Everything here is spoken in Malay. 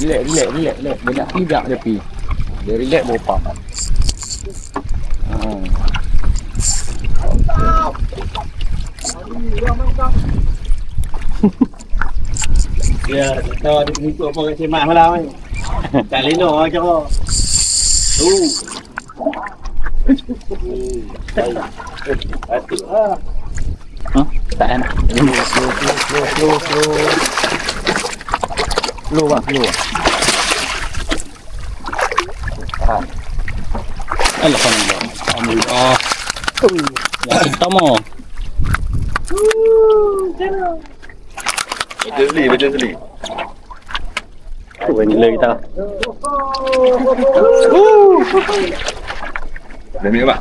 Relax. Dia nak tidak dia pi. Dia relax bawa pam. Ya, tahu ada pengikut apa kat Semak malam ni. Tak lena cara. Atuk ah. Tak enak. Slow bang. Alhamdulillah. Yang pertama. Betul sekali. Oh, ini lagi kita. Demi apa?